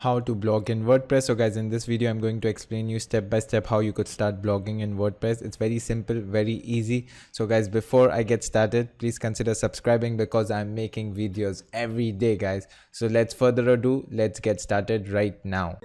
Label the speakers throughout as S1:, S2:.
S1: How to blog in WordPress. So guys, in this video I'm going to explain you step by step how you could start blogging in WordPress. It's very simple, very easy. So guys, before I get started, please consider subscribing because I'm making videos every day, guys. So let's further ado, let's get started right now.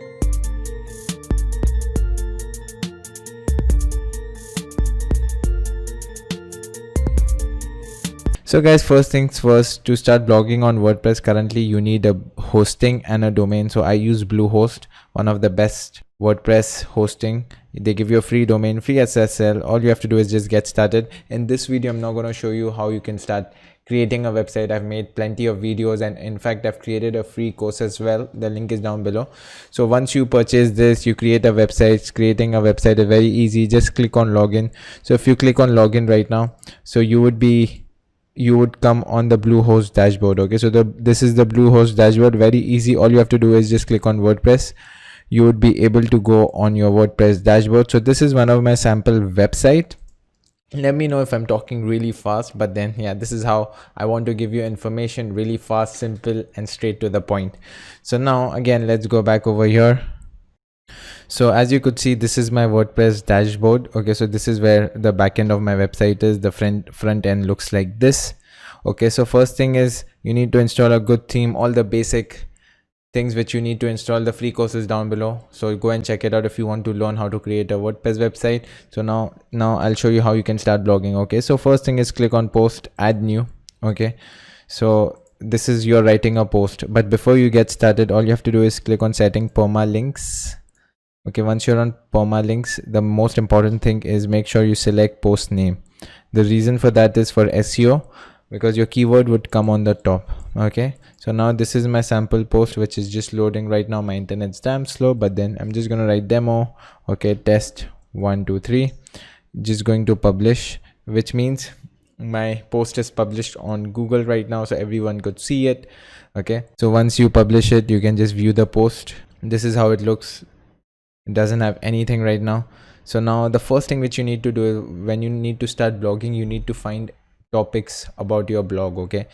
S1: So guys, first things first, to start blogging on WordPress, currently you need a hosting and a domain. So I use Bluehost, one of the best WordPress hosting. They give you a free domain, free SSL. All you have to do is just get started. In this video, I'm not going to show you how you can start creating a website. I've made plenty of videos, and in fact I've created a free course as well. The link is down below. So once you purchase this, you create a website. Creating a website is very easy. Just click on login. So if you click on login right now, so you would come on the Bluehost dashboard. Okay, so this is the Bluehost dashboard. Very easy. All you have to do is just click on WordPress. You would be able to go on your WordPress dashboard. So this is one of my sample website. Let me know if I'm talking really fast, but then yeah, this is how I want to give you information really fast, simple and straight to the point. So now again, let's go back over here. So as you could see, this is my WordPress dashboard. Okay, so this is where the back end of my website is. The front end looks like this. Okay, so first thing is you need to install a good theme. All the basic things which you need to install, the free course is down below, so go and check it out if you want to learn how to create a WordPress website. So now I'll show you how you can start blogging. Okay, so first thing is click on post, add new. Okay, so this is you're writing a post, but before you get started, all you have to do is click on setting permalinks. Okay, once you're on permalinks, the most important thing is make sure you select post name. The reason for that is for SEO, because your keyword would come on the top. Okay, so now this is my sample post which is just loading right now. My internet's damn slow, but then I'm just gonna write demo. Okay, test 1 2 3, just going to publish, which means my post is published on Google right now, so everyone could see it. Okay, so once you publish it, you can just view the post. This is how it looks. It doesn't have anything right now. So now the first thing which you need to do when you need to start blogging, you need to find topics about your blog. Okay,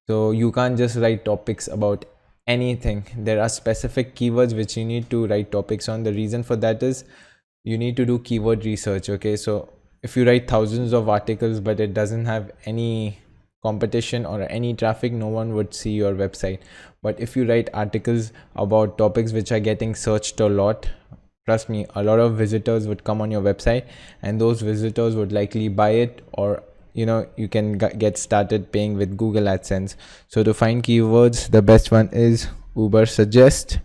S1: so you can't just write topics about anything. There are specific keywords which you need to write topics on. The reason for that is you need to do keyword research. Okay, so if you write thousands of articles but it doesn't have any competition or any traffic, no one would see your website. But if you write articles about topics which are getting searched a lot, trust me, a lot of visitors would come on your website, and those visitors would likely buy it, or you can get started paying with Google AdSense. So to find keywords, the best one is Ubersuggest.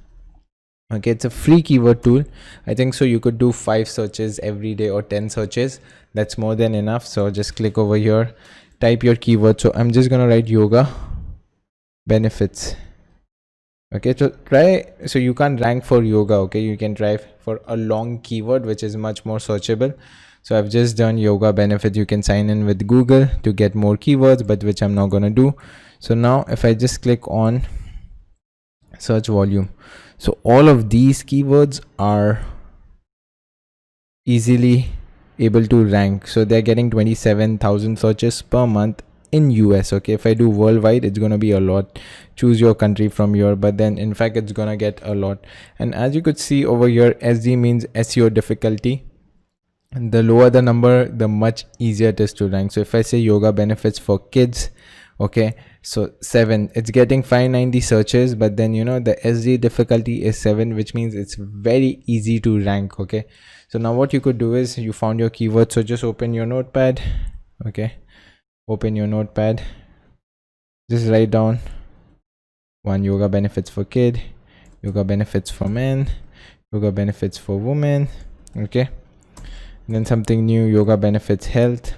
S1: Okay, it's a free keyword tool. I think so you could do 5 searches every day or 10 searches. That's more than enough. So just click over here, type your keyword. So I'm just gonna write yoga benefits. Okay, so you can't rank for yoga. Okay, you can try for a long keyword which is much more searchable. So I've just done yoga benefit. You can sign in with Google to get more keywords, but which I'm not gonna do. So now if I just click on search volume, so all of these keywords are easily able to rank. So they're getting 27,000 searches per month in US. Okay, if I do worldwide, it's gonna be a lot. Choose your country from here, but then in fact it's gonna get a lot. And as you could see over here, SD means SEO difficulty, and the lower the number, the much easier it is to rank. So if I say yoga benefits for kids, okay, so 7, it's getting 590 searches, but then the SD difficulty is 7, which means it's very easy to rank. Okay, so now what you could do is you found your keyword, so just open your notepad. Okay, open your notepad, just write down one yoga benefits for kid, yoga benefits for men, yoga benefits for women. Okay, and then something new, yoga benefits health.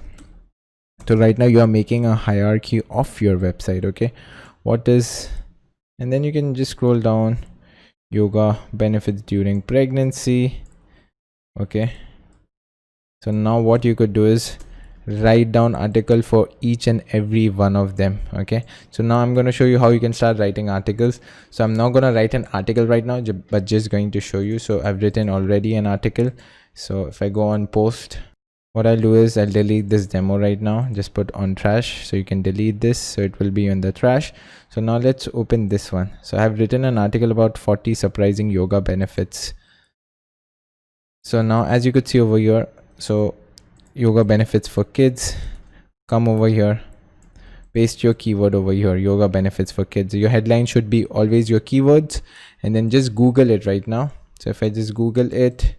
S1: So right now you are making a hierarchy of your website. Okay, and then you can just scroll down, yoga benefits during pregnancy. Okay, so now what you could do is write down article for each and every one of them. Okay, so now I'm going to show you how you can start writing articles. So I'm not going to write an article right now, but just going to show you. So I've written already an article. So if I go on post, What I'll do is I'll delete this demo right now. Just put on trash, so you can delete this, so it will be in the trash. So now let's open this one. So I have written an article about 40 surprising yoga benefits. So now as you could see over here, so yoga benefits for kids. Come over here, paste your keyword over here, yoga benefits for kids. Your headline should be always your keywords, and then just Google it right now. So if I just Google it,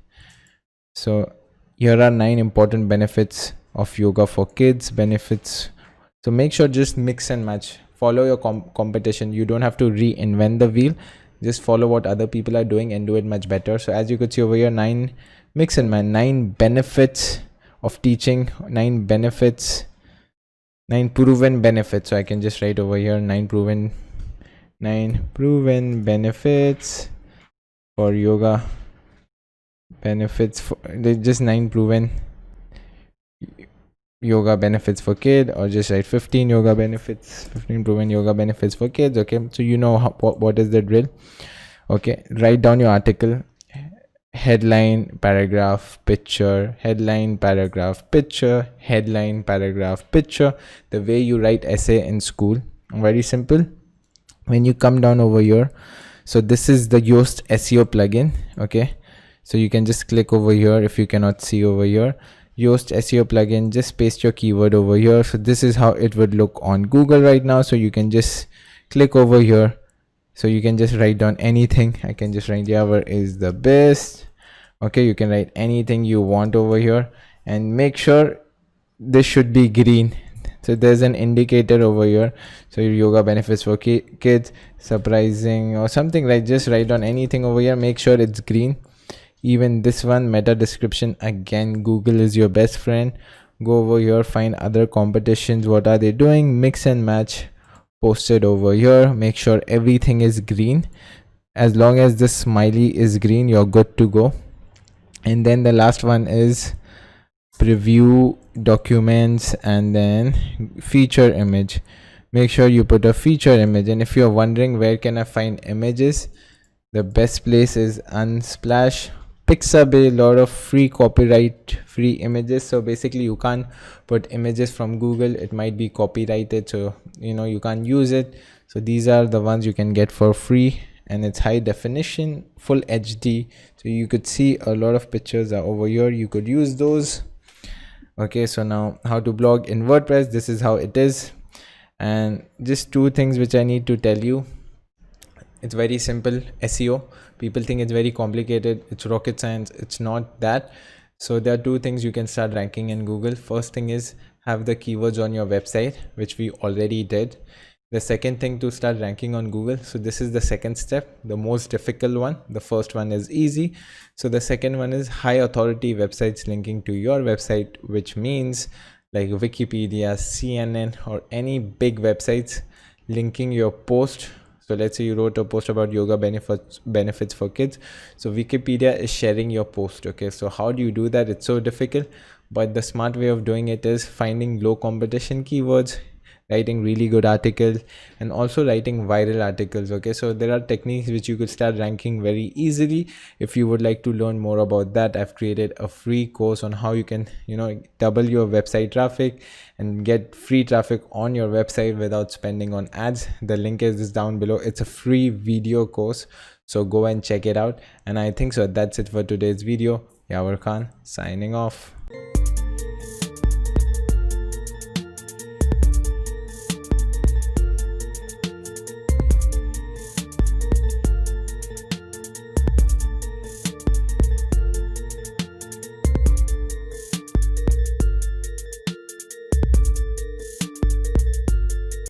S1: so here are 9 important benefits of yoga for kids benefits. So make sure just mix and match, follow your competition. You don't have to reinvent the wheel, just follow what other people are doing and do it much better. So as you could see over here, 9 mix and match, 9 benefits of teaching, 9 benefits, 9 proven benefits. So I can just write over here 9 proven benefits for yoga benefits for just 9 proven yoga benefits for kid, or just write 15 yoga benefits, 15 proven yoga benefits for kids. Okay, so you know what is the drill. Okay, write down your article, headline, paragraph, picture, headline, paragraph, picture, headline, paragraph, picture. The way you write essay in school, very simple. When you come down over here, so this is the Yoast SEO plugin. Okay, so you can just click over here. If you cannot see over here, Yoast SEO plugin, just paste your keyword over here. So this is how it would look on Google right now. So you can just click over here. So you can just write down anything. I can just write Yavar is the best. Okay, you can write anything you want over here, and make sure this should be green. So there's an indicator over here. So your yoga benefits for kids, surprising or something, like just write down anything over here. Make sure it's green. Even this one, meta description, again, Google is your best friend. Go over here, find other competitions, what are they doing, mix and match, post it over here. Make sure everything is green. As long as the smiley is green, you're good to go. And then the last one is preview documents, and then feature image. Make sure you put a feature image. And if you're wondering where can I find images, the best place is Unsplash, Pixabay, a lot of free copyright free images. So basically you can't put images from Google, it might be copyrighted, so you can't use it. So these are the ones you can get for free, and it's high definition, full HD, so you could see a lot of pictures are over here. You could use those. Okay, so now how to blog in WordPress, this is how it is. And just 2 things which I need to tell you. It's very simple. SEO, people think it's very complicated, it's rocket science. It's not that. So there are 2 things you can start ranking in Google. First thing is have the keywords on your website, which we already did. The second thing to start ranking on Google, so this is the second step, the most difficult one. The first one is easy. So the second one is high authority websites linking to your website, which means like Wikipedia, CNN, or any big websites linking your post. So let's say you wrote a post about yoga benefits for kids. So Wikipedia is sharing your post. Okay, so how do you do that? It's so difficult, but the smart way of doing it is finding low competition keywords, writing really good articles, and also writing viral articles. Okay, so there are techniques which you could start ranking very easily. If you would like to learn more about that, I've created a free course on how you can double your website traffic and get free traffic on your website without spending on ads. The link is down below. It's a free video course, so go and check it out. And I think so that's it for today's video. Yavar Khan signing off.